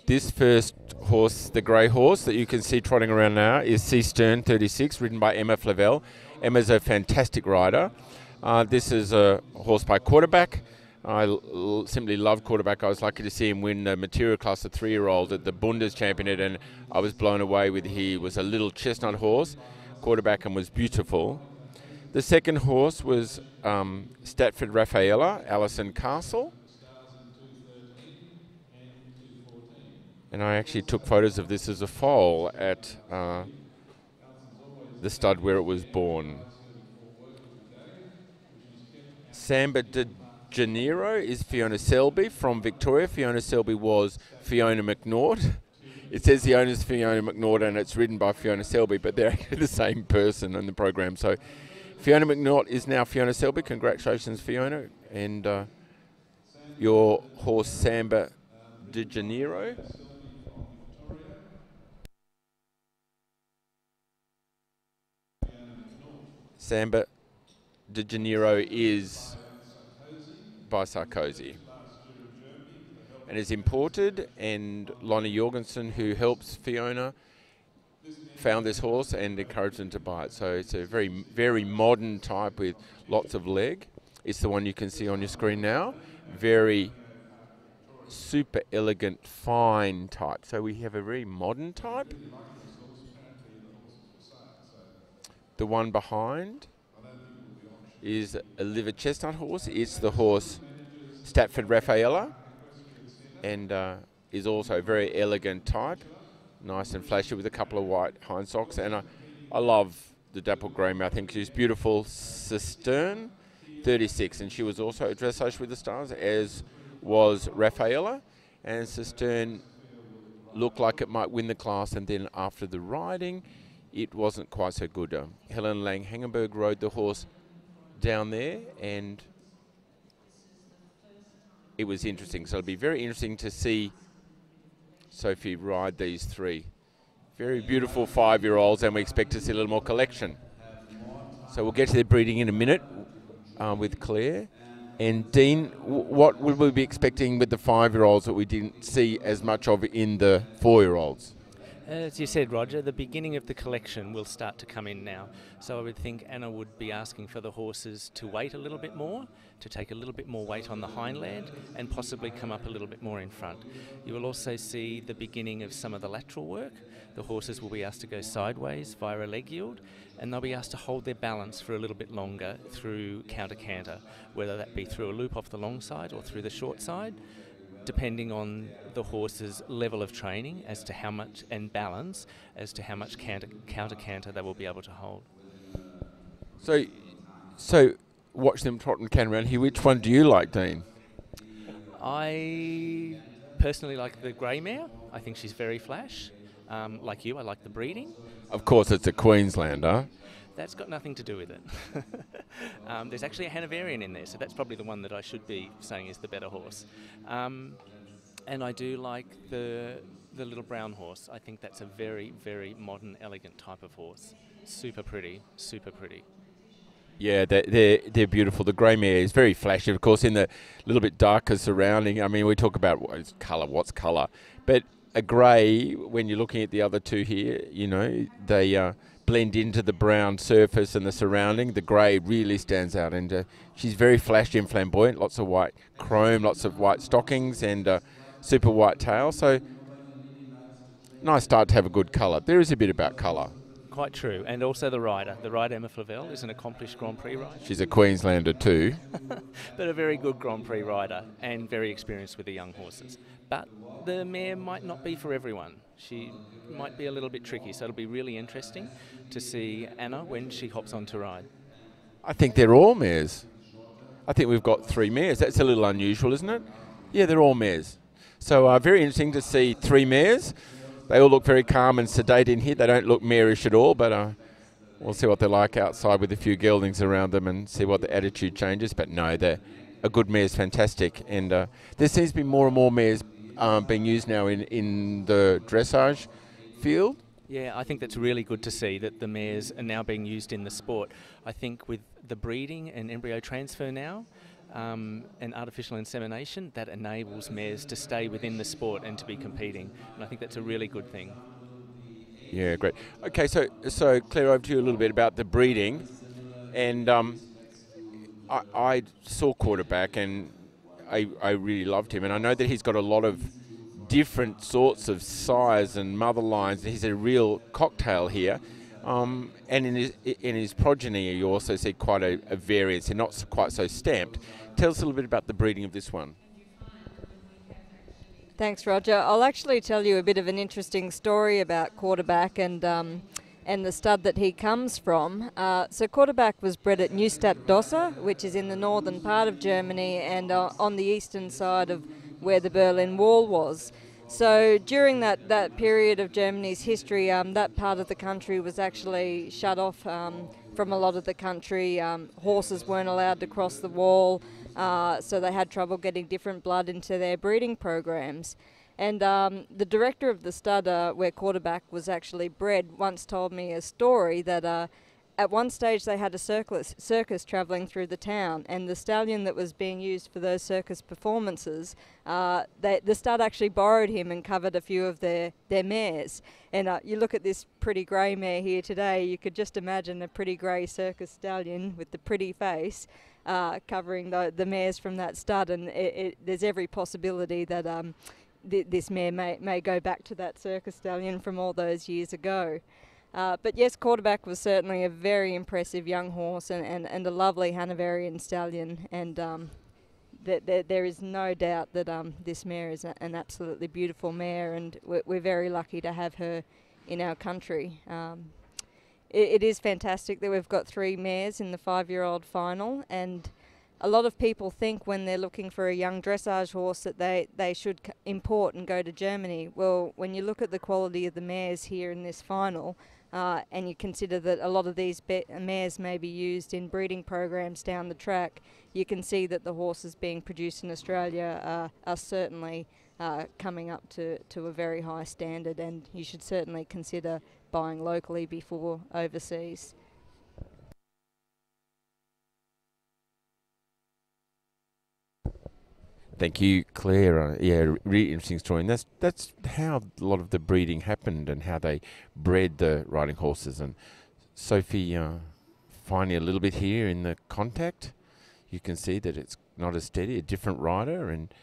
This first horse, the grey horse that you can see trotting around now, is C Stern 36, ridden by Emma Flavel. Emma's a fantastic rider. This is a horse by Quarterback. I simply love Quarterback. I was lucky to see him win the material class of 3-year-old at the Bundes Championate, and I was blown away with he was a little chestnut horse, Quarterback, and was beautiful. The second horse was Statford Raffaella, Alison Castle. And I actually took photos of this as a foal at the stud where it was born. Samba de Janeiro is Fiona Selby from Victoria. Fiona Selby was Fiona McNaught. It says the owner's Fiona McNaught and it's ridden by Fiona Selby, but they're actually the same person in the program. So Fiona McNaught is now Fiona Selby. Congratulations, Fiona. And your horse, Samba de Janeiro. Samba de Janeiro is by Sarkozy and is imported, and Lonnie Jorgensen, who helps Fiona, found this horse and encouraged them to buy it. So it's a very, very modern type with lots of leg. It's the one you can see on your screen now. Very super elegant, fine type. So we have a very modern type. The one behind is a liver chestnut horse. It's the horse Statford Raffaella, and is also a very elegant type, nice and flashy with a couple of white hind socks. And I love the dapple grey mare. I think she's beautiful. Cistern 36, and she was also a dressage with the stars, as was Raffaella. And Cistern looked like it might win the class, and then after the riding, it wasn't quite so good. Helen Lang Hangenberg rode the horse down there, and it was interesting. So it'll be very interesting to see Sophie ride these three. Very beautiful 5-year-olds, and we expect to see a little more collection. So we'll get to their breeding in a minute with Claire. And Dean, what would we be expecting with the 5-year-olds that we didn't see as much of in the 4-year-olds? As you said, Roger, the beginning of the collection will start to come in now. So I would think Anna would be asking for the horses to wait a little bit more, to take a little bit more weight on the hindland, and possibly come up a little bit more in front. You will also see the beginning of some of the lateral work. The horses will be asked to go sideways via a leg yield, and they'll be asked to hold their balance for a little bit longer through counter-canter, whether that be through a loop off the long side or through the short side, depending on the horse's level of training as to how much, and balance as to how much counter-canter they will be able to hold. So watch them trot and can around here. Which one do you like, Dean? I personally like the grey mare. I think she's very flash. Like you, I like the breeding. Of course, it's a Queenslander. That's got nothing to do with it. There's actually a Hanoverian in there, so that's probably the one that I should be saying is the better horse. And I do like the little brown horse. I think that's a very, very modern, elegant type of horse. Super pretty, super pretty. Yeah, they're beautiful. The grey mare is very flashy, of course, in the little bit darker surrounding. I mean, we talk about what's colour, but a grey, when you're looking at the other two here, you know, they blend into the brown surface and the surrounding. The grey really stands out, and she's very flashy and flamboyant. Lots of white chrome, lots of white stockings, and super white tail. So nice start to have a good colour. There is a bit about colour. Quite true, and also the rider. The rider, Emma Flavel, is an accomplished Grand Prix rider. She's a Queenslander too. But a very good Grand Prix rider and very experienced with the young horses. But the mare might not be for everyone. She might be a little bit tricky, so it'll be really interesting to see Anna when she hops on to ride. I think they're all mares. I think we've got 3 mares. That's a little unusual, isn't it? Yeah, they're all mares. So very interesting to see 3 mares. They all look very calm and sedate in here. They don't look marish at all, but we'll see what they're like outside with a few geldings around them and see what the attitude changes. But no, a good mare is fantastic. And there seems to be more and more mares being used now in the dressage field. Yeah, I think that's really good to see that the mares are now being used in the sport. I think with the breeding and embryo transfer now, and artificial insemination that enables mares to stay within the sport and to be competing. And I think that's a really good thing. Yeah, great. Okay, so Claire, over to you a little bit about the breeding, and I saw Quarterback and I really loved him, and I know that he's got a lot of different sorts of size and mother lines. He's a real cocktail here, and in his progeny you also see quite a variance. They're not quite so stamped. Tell us a little bit about the breeding of this one. Thanks, Roger. I'll actually tell you a bit of an interesting story about Quarterback and the stud that he comes from. So Quarterback was bred at Neustadt Dosse, which is in the northern part of Germany and on the eastern side of where the Berlin Wall was. So during that period of Germany's history, that part of the country was actually shut off from a lot of the country. Horses weren't allowed to cross the wall, so they had trouble getting different blood into their breeding programs. And the director of the stud where Quarterback was actually bred once told me a story that at one stage they had a circus travelling through the town, and the stallion that was being used for those circus performances, the stud actually borrowed him and covered a few of their mares. And you look at this pretty grey mare here today, you could just imagine a pretty grey circus stallion with the pretty face covering the mares from that stud, and there's every possibility that this mare may go back to that circus stallion from all those years ago. But yes, Quarterback was certainly a very impressive young horse and a lovely Hanoverian stallion, and there is no doubt that this mare is an absolutely beautiful mare, and we're very lucky to have her in our country. It is fantastic that we've got 3 mares in the 5-year-old final, and a lot of people think when they're looking for a young dressage horse that they should import and go to Germany. Well, when you look at the quality of the mares here in this final, and you consider that a lot of these mares may be used in breeding programs down the track, you can see that the horses being produced in Australia are certainly coming up to a very high standard, and you should certainly consider buying locally before overseas. Thank you, Claire. Yeah, really interesting story, and that's how a lot of the breeding happened and how they bred the riding horses. And Sophie, finding a little bit here in the contact, you can see that it's not as steady, a different rider, and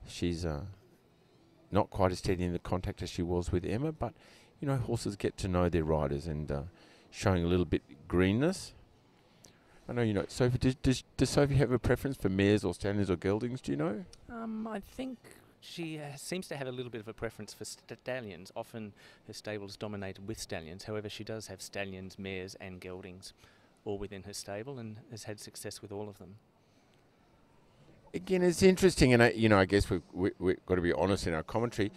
she's not quite as steady in the contact as she was with Emma. But you know, horses get to know their riders, and showing a little bit greenness. I know you know. Sophie, does Sophie have a preference for mares or stallions or geldings? Do you know? I think she seems to have a little bit of a preference for stallions. Often her stable is dominated with stallions. However, she does have stallions, mares and geldings all within her stable, and has had success with all of them. Again, it's interesting, and I guess we've got to be honest in our commentary.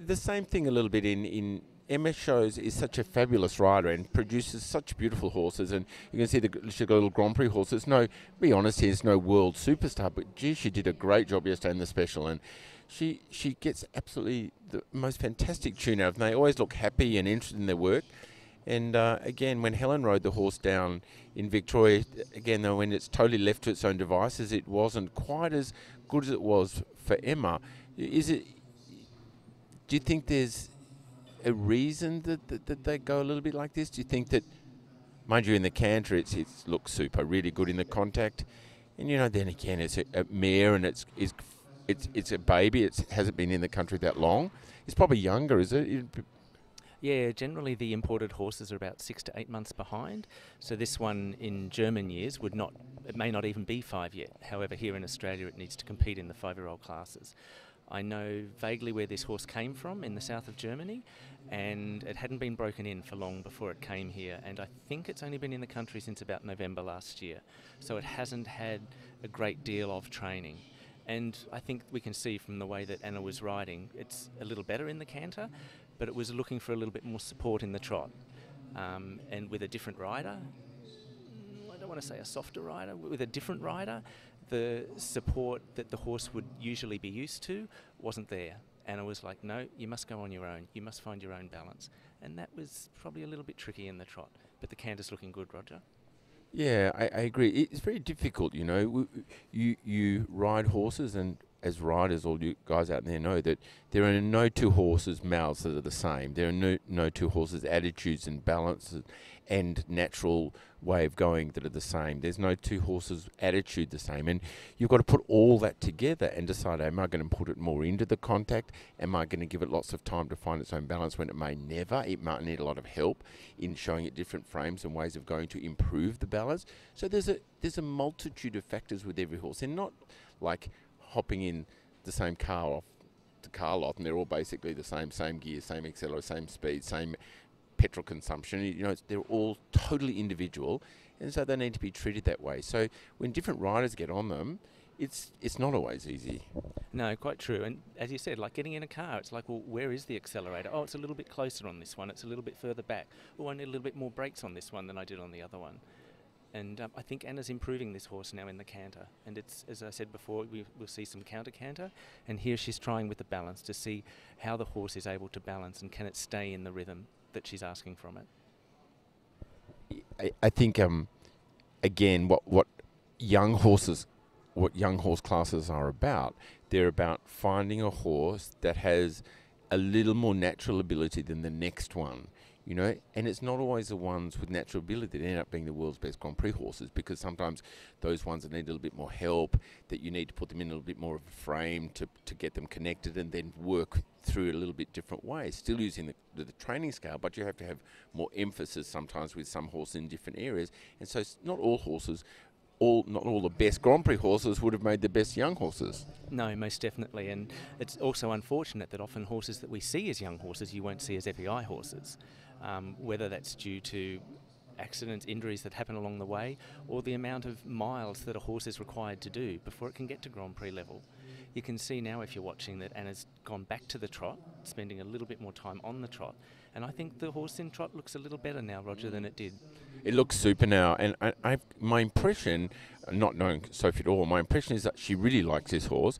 The same thing a little bit in Emma shows is such a fabulous rider and produces such beautiful horses, and you can see she's got little Grand Prix horses. No, be honest, he's no world superstar, but gee, she did a great job yesterday in the special, and she gets absolutely the most fantastic tune out of them. They always look happy and interested in their work. And again, when Helen rode the horse down in Victoria, again, though, when it's totally left to its own devices, it wasn't quite as good as it was for Emma. Do you think there's a reason that they go a little bit like this? Do you think that, mind you, in the canter it looks super, really good in the contact, and you know, then again it's a mare and it's a baby. It hasn't been in the country that long. It's probably younger, is it? Yeah, generally the imported horses are about 6 to 8 months behind. So this one in German years it may not even be 5 yet. However, here in Australia it needs to compete in the 5-year-old classes. I know vaguely where this horse came from in the south of Germany, and it hadn't been broken in for long before it came here, and I think it's only been in the country since about November last year. So it hasn't had a great deal of training. And I think we can see from the way that Anna was riding, it's a little better in the canter, but it was looking for a little bit more support in the trot. And with a different rider, I don't want to say a softer rider, with a different rider, the support that the horse would usually be used to wasn't there. Anna was like, no, you must go on your own. You must find your own balance. And that was probably a little bit tricky in the trot. But the canter's looking good, Roger. Yeah, I agree. It's very difficult, you know. You ride horses, and as riders, all you guys out there know that there are no two horses' mouths that are the same. There are no two horses' attitudes and balances and natural way of going that are the same. There's no two horses' attitude the same. And you've got to put all that together and decide, am I going to put it more into the contact? Am I going to give it lots of time to find its own balance when it may never? It might need a lot of help in showing it different frames and ways of going to improve the balance. So there's a multitude of factors with every horse. They're not like hopping in the same car off the car lot and they're all basically the same gear, same accelerator, same speed, same petrol consumption. You know, they're all totally individual, and so they need to be treated that way. So when different riders get on them, it's not always easy. No, quite true. And as you said, like getting in a car, it's like, well, where is the accelerator? Oh, it's a little bit closer on this one. It's a little bit further back. Oh, I need a little bit more brakes on this one than I did on the other one. And I think Anna's improving this horse now in the canter. And it's, as I said before, we'll see some counter canter. And here she's trying with the balance to see how the horse is able to balance and can it stay in the rhythm that she's asking from it. I think, again, what young horse classes are about, they're about finding a horse that has a little more natural ability than the next one. You know, and it's not always the ones with natural ability that end up being the world's best Grand Prix horses, because sometimes those ones that need a little bit more help, that you need to put them in a little bit more of a frame to get them connected and then work through a little bit different ways, still using the training scale, but you have to have more emphasis sometimes with some horses in different areas. And so not all horses, not all the best Grand Prix horses would have made the best young horses. No, most definitely. And it's also unfortunate that often horses that we see as young horses you won't see as FEI horses. Whether that's due to accidents, injuries that happen along the way, or the amount of miles that a horse is required to do before it can get to Grand Prix level. You can see now, if you're watching, that Anna's gone back to the trot, spending a little bit more time on the trot, and I think the horse in trot looks a little better now, Roger, than it did. It looks super now, and my impression, not knowing Sophie at all, my impression is that she really likes this horse.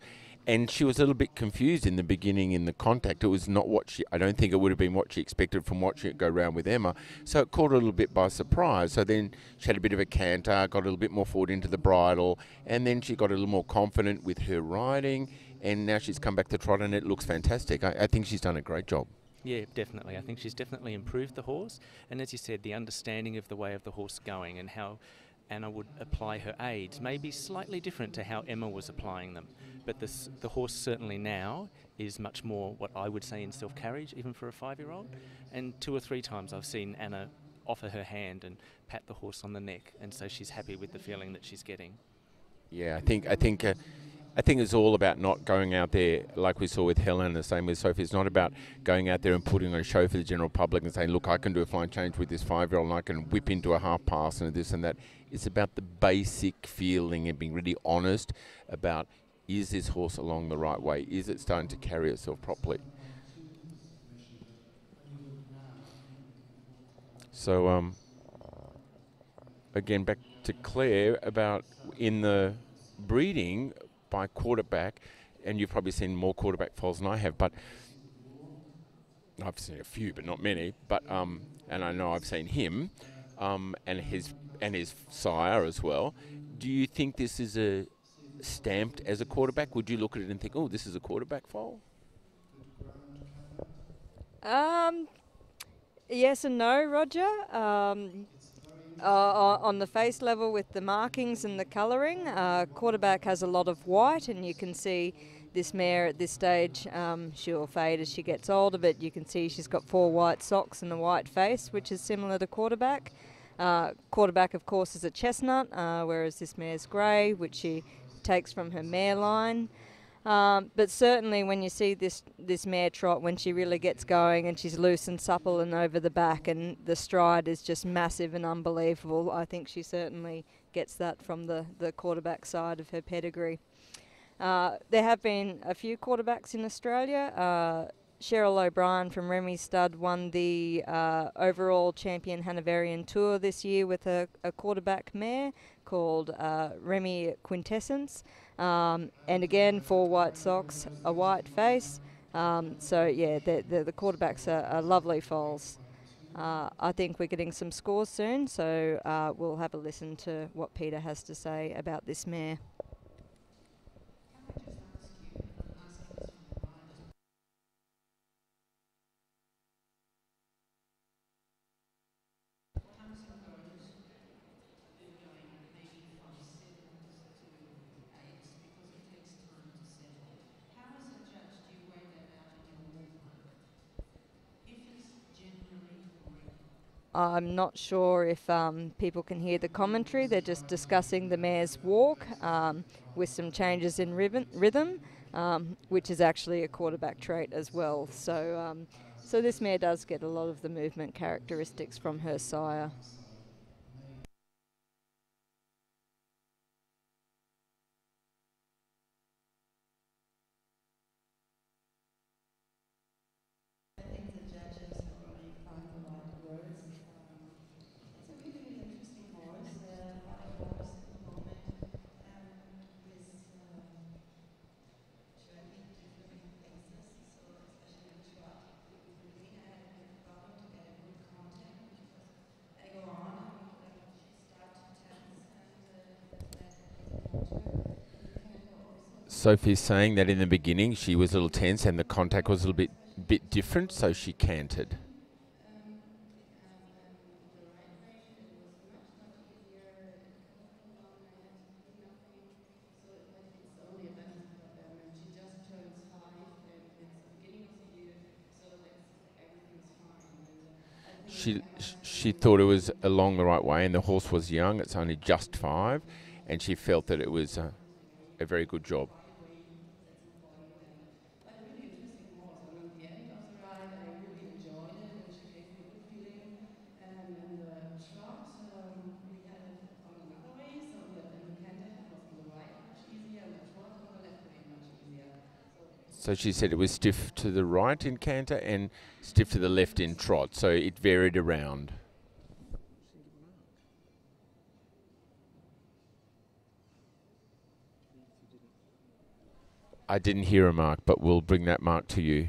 And she was a little bit confused in the beginning in the contact. It was not what I don't think it would have been what she expected from watching it go round with Emma. So it caught her a little bit by surprise. So then she had a bit of a canter, got a little bit more forward into the bridle, and then she got a little more confident with her riding. And now she's come back to trot, and it looks fantastic. I think she's done a great job. Yeah, definitely. I think she's definitely improved the horse. And as you said, the understanding of the way of the horse going and how Anna would apply her aids may be slightly different to how Emma was applying them. But the horse certainly now is much more what I would say in self-carriage, even for a 5-year-old. And 2 or 3 times I've seen Anna offer her hand and pat the horse on the neck, and so she's happy with the feeling that she's getting. Yeah, I think it's all about not going out there like we saw with Helen, the same with Sophie. It's not about going out there and putting on a show for the general public and saying, look, I can do a flying change with this 5-year-old and I can whip into a half pass and this and that. It's about the basic feeling and being really honest about, is this horse along the right way? Is it starting to carry itself properly? So, again, back to Claire about in the breeding by quarterback, and you've probably seen more quarterback foals than I have, but I've seen a few, but not many. But and I know I've seen him, and his sire as well. Do you think this is stamped as a quarterback? Would you look at it and think, oh, this is a quarterback foal? Yes and no, Roger. On the face level with the markings and the colouring, quarterback has a lot of white, and you can see this mare at this stage, she'll fade as she gets older, but you can see she's got 4 white socks and a white face, which is similar to quarterback. Quarterback, of course, is a chestnut, whereas this mare's grey, which she takes from her mare line. But certainly when you see this mare trot, when she really gets going and she's loose and supple and over the back and the stride is just massive and unbelievable, I think she certainly gets that from the quarterback side of her pedigree. There have been a few quarterbacks in Australia. Cheryl O'Brien from Remy Stud won the overall champion Hanoverian Tour this year with a quarterback mare called Remy Quintessence. And again, 4 white socks, a white face. So yeah, the quarterbacks are lovely foals. I think we're getting some scores soon, so we'll have a listen to what Peter has to say about this mare. I'm not sure if people can hear the commentary. They're just discussing the mare's walk with some changes in rhythm, which is actually a quarterback trait as well. So, so this mare does get a lot of the movement characteristics from her sire. Sophie's saying that in the beginning she was a little tense and the contact was a little bit different, so she canted. She thought it was along the right way, and the horse was young. It's only just 5, and she felt that it was a very good job. So she said it was stiff to the right in canter and stiff to the left in trot, so it varied around. I didn't hear a mark, but we'll bring that mark to you.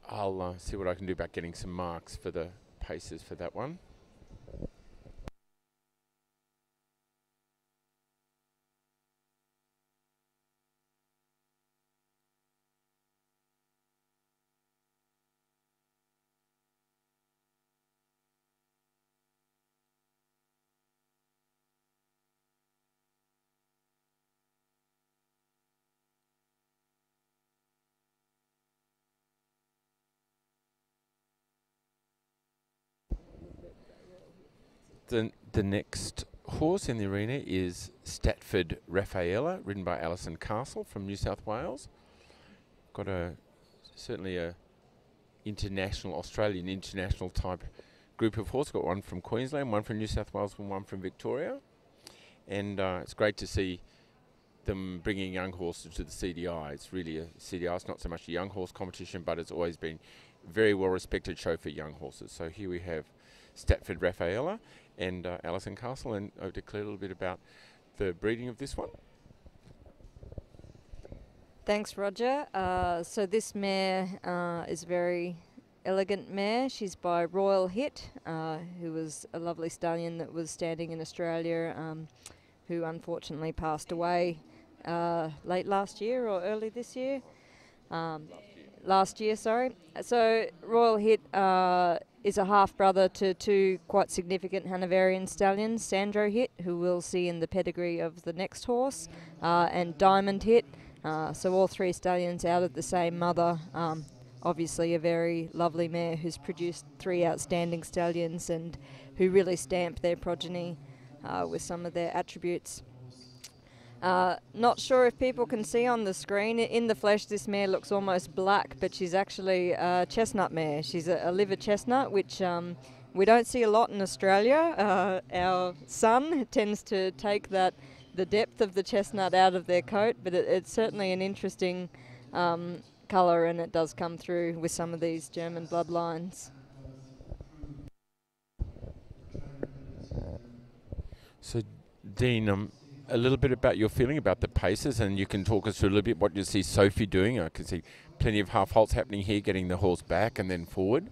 I'll see what I can do about getting some marks for the paces for that one. The next horse in the arena is Statford Raffaella, ridden by Alison Castle from New South Wales. Got certainly a international, Australian international type group of horses. Got one from Queensland, one from New South Wales, and one from Victoria. And it's great to see them bringing young horses to the CDI. It's really a CDI. It's not so much a young horse competition, but it's always been a very well respected show for young horses. So here we have Statford Raffaella and Alison Castle, and I'll declare a little bit about the breeding of this one. Thanks, Roger. So this mare is a very elegant mare. She's by Royal Hit, who was a lovely stallion that was standing in Australia, who unfortunately passed away late last year or early this year. Last year, sorry. So Royal Hit is a half-brother to 2 quite significant Hanoverian stallions, Sandro Hit, who we'll see in the pedigree of the next horse, and Diamond Hit. So all 3 stallions out of the same mother. Obviously a very lovely mare who's produced 3 outstanding stallions and who really stamped their progeny with some of their attributes. Not sure if people can see on the screen. In the flesh, this mare looks almost black, but she's actually a chestnut mare. She's a liver chestnut, which we don't see a lot in Australia. Our son tends to take that the depth of the chestnut out of their coat, but it's certainly an interesting colour, and it does come through with some of these German bloodlines. So, Dean, a little bit about your feeling about the paces, and you can talk us through a little bit what you see Sophie doing. I can see plenty of half halts happening here, getting the horse back and then forward.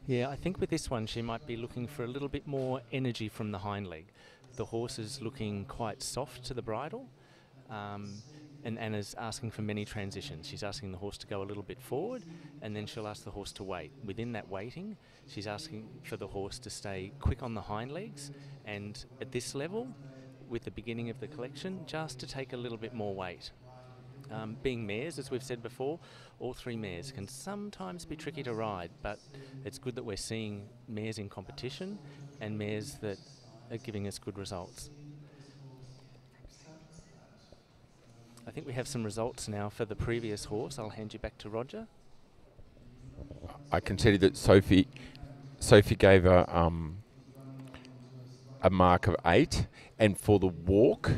Yeah, I think with this one she might be looking for a little bit more energy from the hind leg. The horse is looking quite soft to the bridle, and Anna's asking for many transitions. She's asking the horse to go a little bit forward, and then she'll ask the horse to wait. Within that waiting, she's asking for the horse to stay quick on the hind legs, and at this level, with the beginning of the collection, just to take a little bit more weight. Being mares, as we've said before, all three mares can sometimes be tricky to ride, but it's good that we're seeing mares in competition and mares that are giving us good results. I think we have some results now for the previous horse. I'll hand you back to Roger. I can tell you that Sophie gave a mark of 8, and for the walk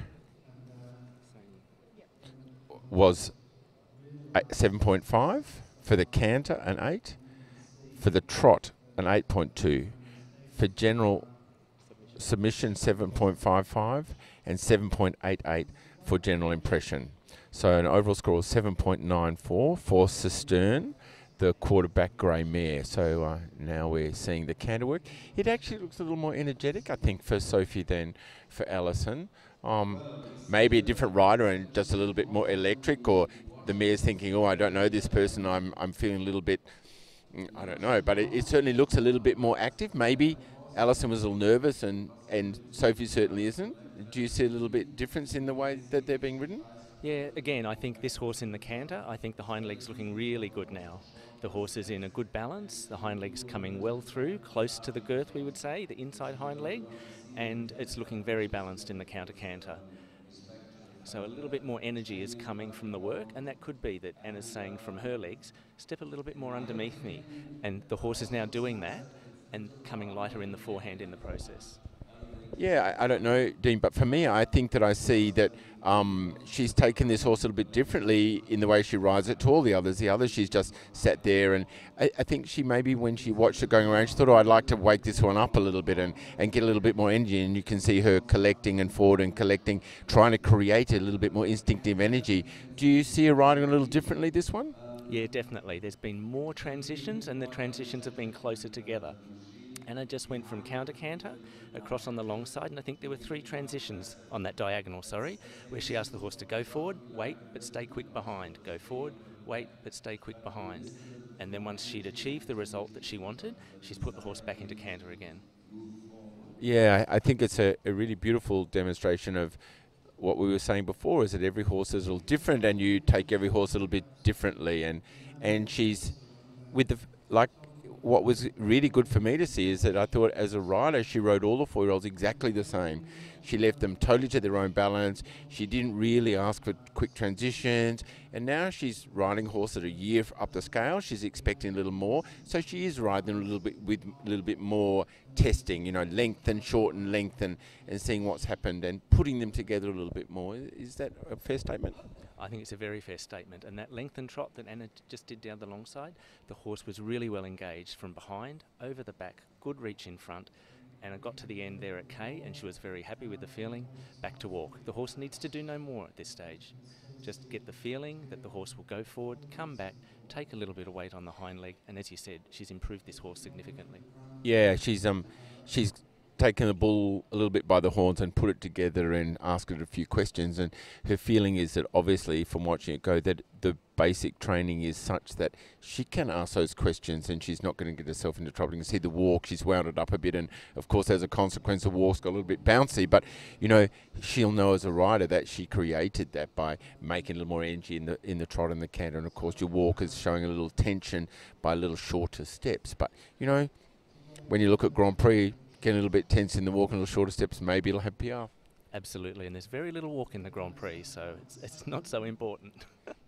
was 7.5, for the canter an 8, for the trot an 8.2, for general submission 7.55, and 7.88 for general impression. So an overall score of 7.94 for Cistern, the quarterback grey mare. So now we're seeing the canter work. It actually looks a little more energetic, I think, for Sophie than for Alison. Maybe a different rider and just a little bit more electric, or the mare's thinking, oh, I don't know this person, I'm feeling a little bit, I don't know, but it certainly looks a little bit more active. Maybe Alison was a little nervous and Sophie certainly isn't. Do you see a little bit difference in the way that they're being ridden? Yeah, again, I think this horse in the canter, I think the hind leg's looking really good now. The horse is in a good balance, the hind leg's coming well through, close to the girth we would say, the inside hind leg, and it's looking very balanced in the counter-canter. So a little bit more energy is coming from the work, and that could be that Anna's saying from her legs, step a little bit more underneath me, and the horse is now doing that and coming lighter in the forehand in the process. Yeah, I don't know, Dean, but for me, I think that I see that she's taken this horse a little bit differently in the way she rides it to all the others. The others, she's just sat there, and I think she maybe, when she watched it going around, she thought, oh, I'd like to wake this one up a little bit and get a little bit more energy, and you can see her collecting and forward and collecting, trying to create a little bit more instinctive energy. Do you see her riding a little differently, this one? Yeah, definitely. There's been more transitions, and the transitions have been closer together. Anna just went from counter-canter across on the long side, and I think there were 3 transitions on that diagonal, where she asked the horse to go forward, wait, but stay quick behind. Go forward, wait, but stay quick behind. And then once she'd achieved the result that she wanted, she's put the horse back into canter again. Yeah, I think it's a really beautiful demonstration of what we were saying before, is that every horse is a little different, and you take every horse a little bit differently. And she's, with the, like, what was really good for me to see is that I thought as a rider she rode all the 4-year-olds exactly the same. She left them totally to their own balance. She didn't really ask for quick transitions, and now she's riding horses a year up the scale. She's expecting a little more, so she is riding them a little bit with a little bit more testing, you know, length and shorten length, and seeing what's happened and putting them together a little bit more. Is that a fair statement? I think it's a very fair statement, and that length and trot that Anna just did down the long side, the horse was really well engaged from behind, over the back, good reach in front, and it got to the end there at K, and she was very happy with the feeling, back to walk. The horse needs to do no more at this stage. Just get the feeling that the horse will go forward, come back, take a little bit of weight on the hind leg, and as you said, she's improved this horse significantly. Yeah, she's taken the bull a little bit by the horns and put it together and asked it a few questions, and her feeling is that, obviously from watching it go, that the basic training is such that she can ask those questions and she's not going to get herself into trouble. You can see the walk, she's wound it up a bit, and of course as a consequence the walk's got a little bit bouncy, but you know, she'll know as a rider that she created that by making a little more energy in the trot and the canter, and of course your walk is showing a little tension by a little shorter steps. But you know, when you look at Grand Prix, get a little bit tense in the walk and a little shorter steps, maybe it'll have PR. Absolutely, and there's very little walk in the Grand Prix, so it's not so important.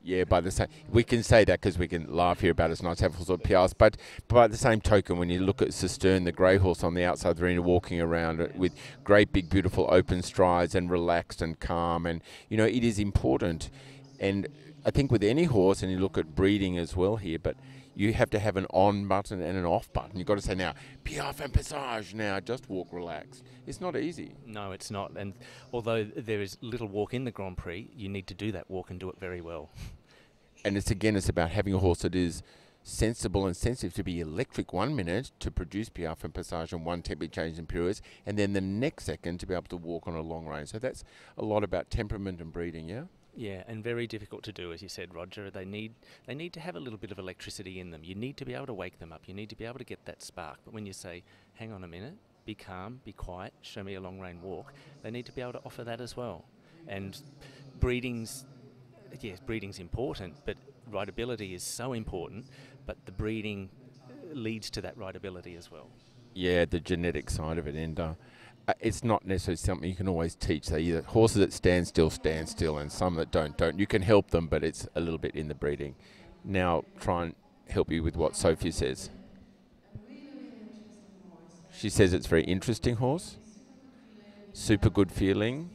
Yeah, by the same, we can say that because we can laugh here about it's nice to have horse or PRs, but by the same token, when you look at Cistern, the grey horse on the outside of the arena, walking around it with great big beautiful open strides and relaxed and calm, and it is important. And I think with any horse, and you look at breeding as well here, but you have to have an on button and an off button. You've got to say now, piaffe and passage now, just walk relaxed. It's not easy. No, it's not. And although there is little walk in the Grand Prix, you need to do that walk and do it very well. And it's about having a horse that is sensible and sensitive to be electric 1 minute to produce piaffe and passage and one tempo change in pirouettes, and then the next second to be able to walk on a long range. So that's a lot about temperament and breeding, yeah? Yeah, and very difficult to do, as you said, Roger. They need to have a little bit of electricity in them. You need to be able to wake them up. You need to be able to get that spark. But when you say, hang on a minute, be calm, be quiet, show me a long range walk, they need to be able to offer that as well. And breeding's important, but rideability is so important, but the breeding leads to that rideability as well. Yeah, the genetic side of it, and it's not necessarily something you can always teach. So either horses that stand still, and some that don't. You can help them, but it's a little bit in the breeding. Now try and help you with what Sophie says. She says it's a very interesting horse, super good feeling.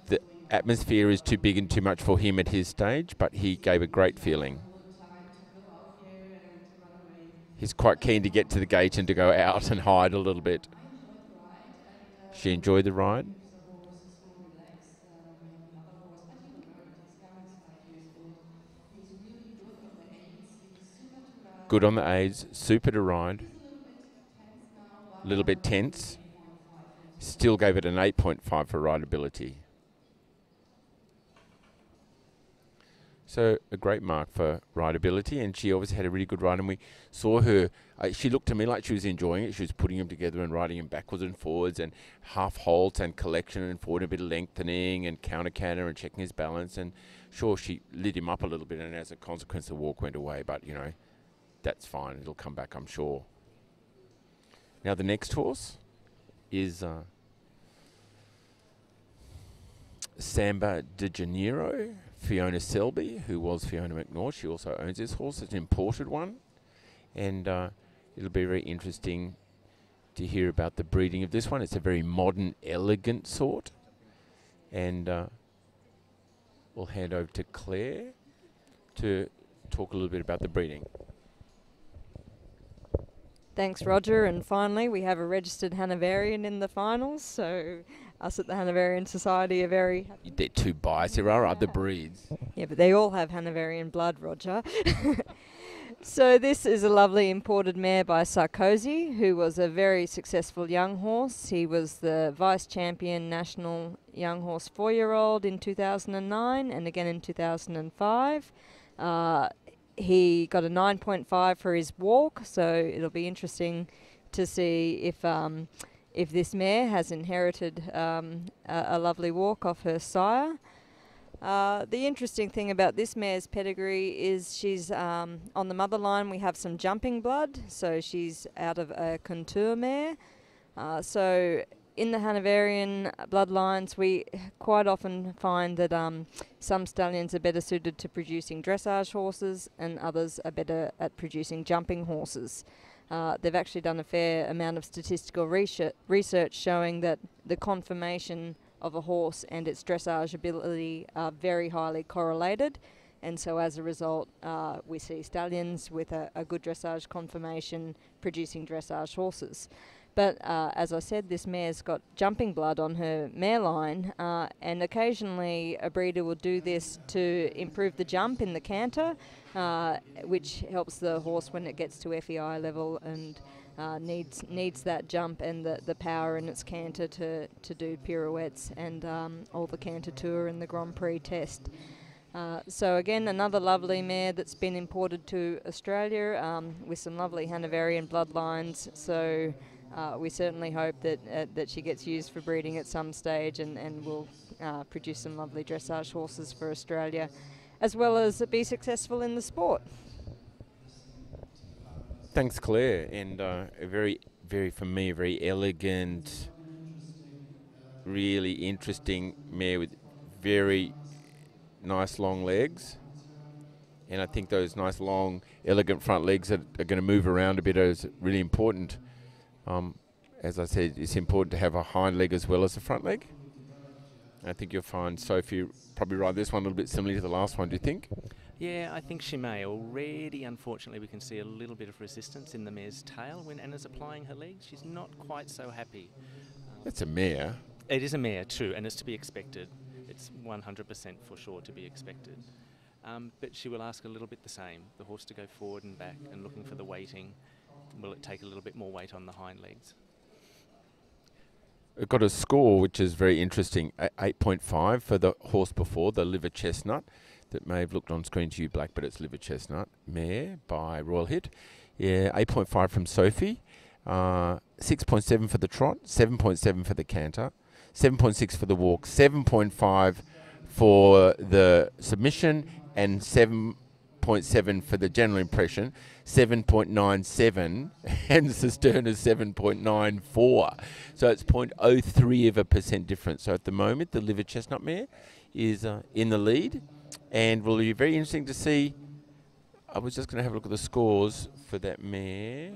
The atmosphere is too big and too much for him at his stage, but he gave a great feeling. He's quite keen to get to the gate and to go out and hide a little bit. She enjoyed the ride. Good on the aids, super to ride. A little bit tense. Still gave it an 8.5 for rideability. So a great mark for rideability, and she obviously had a really good ride, and we saw her, she looked to me like she was enjoying it. She was putting him together and riding him backwards and forwards and half halt and collection and forward, a bit of lengthening and counter canter and checking his balance, and sure, she lit him up a little bit, and as a consequence the walk went away, but that's fine, it'll come back, I'm sure. Now the next horse is Samba de Janeiro, Fiona Selby, who was Fiona McNaught. She also owns this horse. It's an imported one, and it'll be very interesting to hear about the breeding of this one. It's a very modern, elegant sort, and we'll hand over to Claire to talk a little bit about the breeding. Thanks, Roger. And finally, we have a registered Hanoverian in the finals, so us at the Hanoverian Society are very happy. They're too biased. There are other breeds. Yeah, but they all have Hanoverian blood, Roger. So this is a lovely imported mare by Sarkozy, who was a very successful young horse. He was the vice champion national young horse 4-year-old in 2009 and again in 2005. He got a 9.5 for his walk, so it'll be interesting to see if this mare has inherited a lovely walk off her sire. The interesting thing about this mare's pedigree is she's on the mother line. We have some jumping blood, so she's out of a contour mare. So in the Hanoverian bloodlines, we quite often find that some stallions are better suited to producing dressage horses and others are better at producing jumping horses. They've actually done a fair amount of statistical research showing that the conformation of a horse and its dressage ability are very highly correlated, and so as a result we see stallions with a good dressage conformation producing dressage horses. But as I said, this mare's got jumping blood on her mare line, and occasionally a breeder will do this to improve the jump in the canter, which helps the horse when it gets to FEI level and needs that jump and the power in its canter to do pirouettes and all the canter tour and the Grand Prix test. So again, another lovely mare that's been imported to Australia with some lovely Hanoverian bloodlines. So we certainly hope that she gets used for breeding at some stage and will produce some lovely dressage horses for Australia, as well as be successful in the sport. Thanks, Claire, and a very, very, for me, a very elegant, really interesting mare with very nice long legs. And I think those nice long, elegant front legs that are going to move around a bit is really important. As I said, it's important to have a hind leg as well as a front leg. I think you'll find Sophie probably ride this one a little bit similarly to the last one, do you think? Yeah, I think she may. Already, unfortunately, we can see a little bit of resistance in the mare's tail when Anna's applying her legs. She's not quite so happy. That's a mare. It is a mare too, and it's to be expected. It's 100% for sure to be expected. But she will ask a little bit the same, the horse to go forward and back and looking for the weighting. Will it take a little bit more weight on the hind legs? It got a score which is very interesting, 8.5 for the horse before, the Liver Chestnut, that may have looked on screen to you black, but it's Liver Chestnut, mare by Royal Hit. Yeah, 8.5 from Sophie, 6.7 for the trot, 7.7 for the canter, 7.6 for the walk, 7.5 for the submission, and 7.7 for the general impression, 7.97, and Cisterna's 7.94. So it's 0.03% difference. So at the moment, the Liver Chestnut mare is in the lead, and will be very interesting to see. I was just going to have a look at the scores for that mare.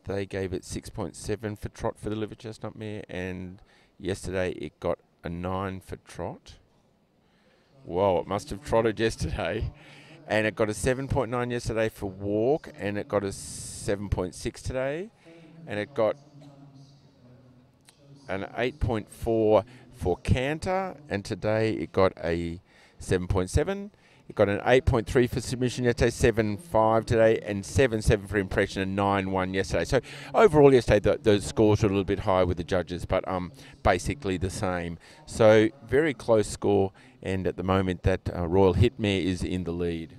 They gave it 6.7 for trot for the Liver Chestnut mare, and yesterday it got a 9 for trot. Whoa, it must have trotted yesterday. And it got a 7.9 yesterday for walk, and it got a 7.6 today, and it got an 8.4 for canter, and today it got a 7.7. It got an 8.3 for submission yesterday, 7.5 today, and 7.7 for impression, and 9.1 yesterday. So overall yesterday the scores were a little bit higher with the judges, but basically the same. So very close score, and at the moment that Royal Hit mare is in the lead.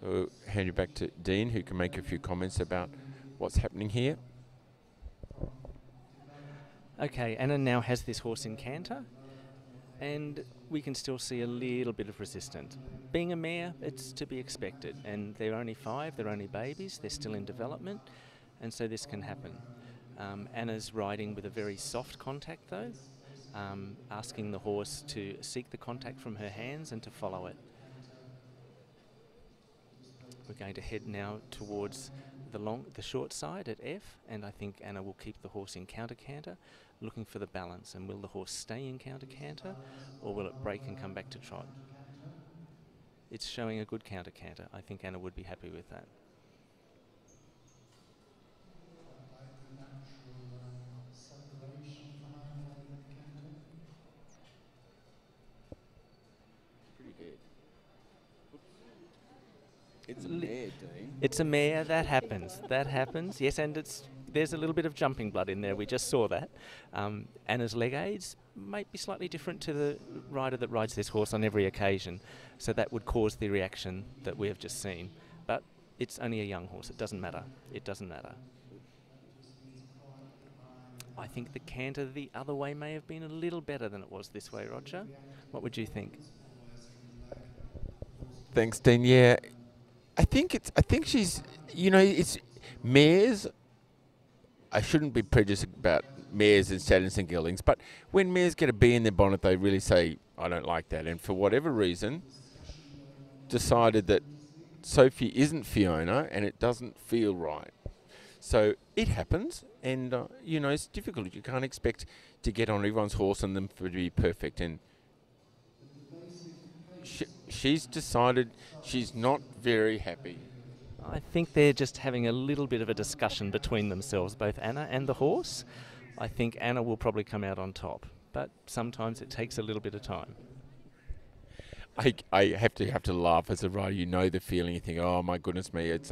So hand you back to Dean, who can make a few comments about what's happening here. Okay, Anna now has this horse in canter, and we can still see a little bit of resistance. Being a mare, it's to be expected, and they're only 5, they're only babies, they're still in development, and so this can happen. Anna's riding with a very soft contact though, asking the horse to seek the contact from her hands and to follow it. We're going to head now towards the short side at F, and I think Anna will keep the horse in counter canter, looking for the balance. And will the horse stay in counter canter, or will it break and come back to trot? It's showing a good counter canter. I think Anna would be happy with that. It's a mare, Dean. It's a mare. That happens. That happens. Yes, and there's a little bit of jumping blood in there. We just saw that. Anna's leg aids might be slightly different to the rider that rides this horse on every occasion, so that would cause the reaction that we have just seen. But it's only a young horse. It doesn't matter. It doesn't matter. I think the canter the other way may have been a little better than it was this way, Roger. What would you think? Thanks, Dean. Yeah, I think she's, it's mares. I shouldn't be prejudiced about mares and stallions and geldings, but when mares get a bee in their bonnet, they really say, I don't like that. And for whatever reason, decided that Sophie isn't Fiona and it doesn't feel right. So it happens, and, it's difficult. You can't expect to get on everyone's horse and them for to be perfect. And she's decided she's not very happy. I think they're just having a little bit of a discussion between themselves, both Anna and the horse. I think Anna will probably come out on top, but sometimes it takes a little bit of time. I have to laugh as a rider. You know the feeling. You think, oh my goodness me, it's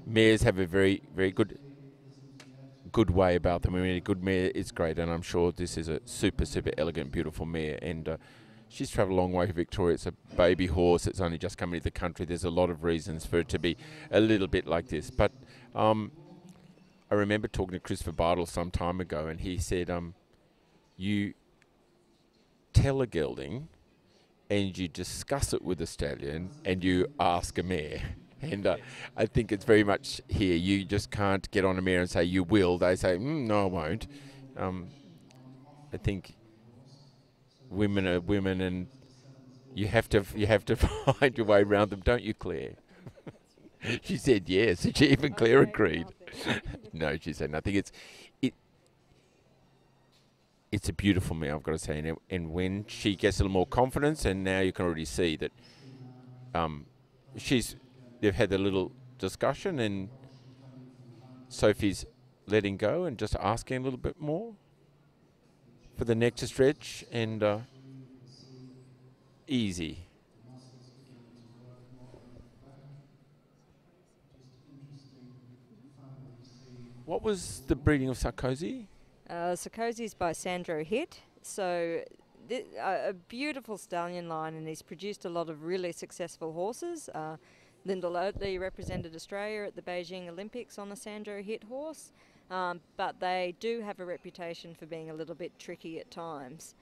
mares have a very, very good way about them. I mean, a good mare is great, and I'm sure this is a super elegant, beautiful mare. And she's travelled a long way to Victoria. It's a baby horse. It's only just come into the country. There's a lot of reasons for it to be a little bit like this. But I remember talking to Christopher Bartle some time ago, and he said, you tell a gelding and you discuss it with a stallion and you ask a mare. And I think it's very much here. You just can't get on a mare and say you will. They say, no, I won't. I think women are women, and you have to find your way around them, don't you, Claire? She said yes. Even Claire agreed. No, she said nothing. It's a beautiful mare, I've got to say. And when she gets a little more confidence, and now you can already see that they've had a little discussion, and Sophie's letting go and just asking a little bit more for the neck to stretch, and easy. What was the breeding of Sarkozy? Sarkozy's by Sandro Hitt. So a beautiful stallion line, and he's produced a lot of really successful horses. Lyndall Oatley represented Australia at the Beijing Olympics on a Sandro Hitt horse, but they do have a reputation for being a little bit tricky at times.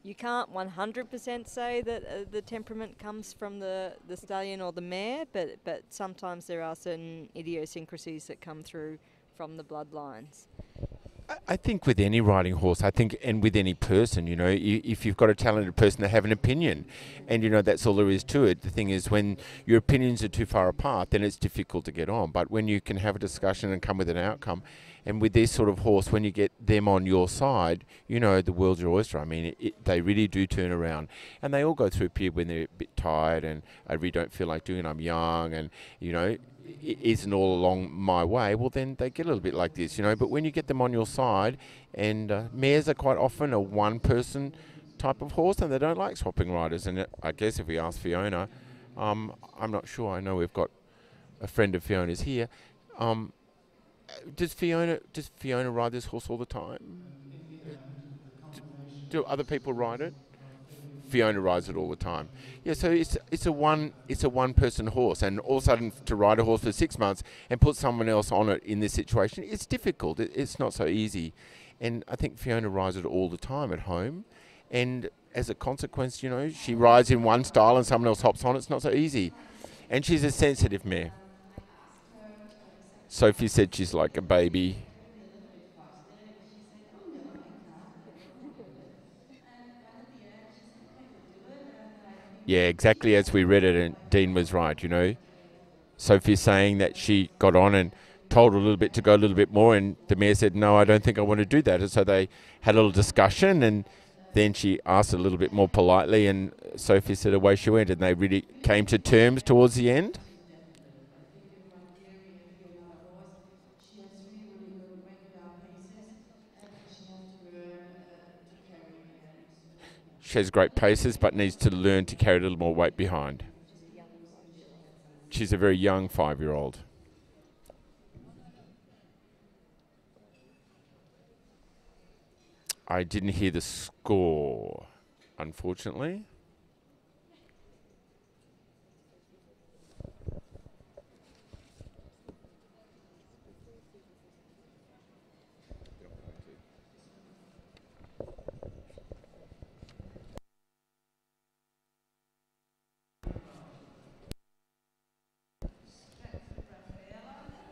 You can't 100% say that the temperament comes from the stallion or the mare, but sometimes there are certain idiosyncrasies that come through from the bloodlines. I think with any riding horse, and with any person, if you've got a talented person, they have an opinion. And, that's all there is to it. The thing is, when your opinions are too far apart, then it's difficult to get on. But when you can have a discussion and come with an outcome, and with this sort of horse, when you get them on your side, the world's your oyster. I mean, they really do turn around. And they all go through a period when they're a bit tired, and I really don't feel like doing it, I'm young, and, it isn't all along my way, well, then they get a little bit like this, But when you get them on your side, and mares are quite often a one-person type of horse, and they don't like swapping riders. And I guess if we ask Fiona, I'm not sure. I know we've got a friend of Fiona's here. Does Fiona ride this horse all the time? Do other people ride it? Fiona rides it all the time. Yeah, so it's a one person horse, and all of a sudden to ride a horse for 6 months and put someone else on it in this situation, it's difficult. It's not so easy, and I think Fiona rides it all the time at home, and as a consequence, she rides in one style and someone else hops on. It's not so easy, and she's a sensitive mare. Sophie said she's like a baby. Yeah, exactly as we read it, and Dean was right, Sophie's saying that she got on and told her a little bit to go a little bit more, and the mayor said, no, I don't think I want to do that. And so they had a little discussion, and then she asked a little bit more politely, and Sophie said away she went, and they really came to terms towards the end. She has great paces, but needs to learn to carry a little more weight behind. She's a very young 5-year-old. I didn't hear the score, unfortunately.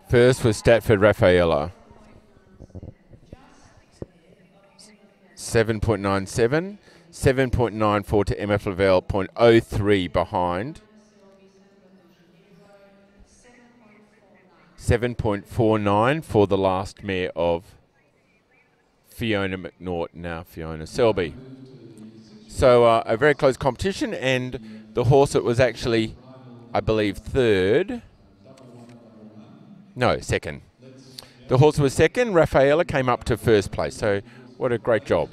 First was Stratford Raffaella. 7.97. 7.94 to Emma Flavel, 0.03 behind. 7.49 for the last mare of Fiona McNaught, now Fiona Selby. So a very close competition, and the horse that was actually, I believe, third. No, second. The horse was second. Raffaella came up to first place. So what a great job.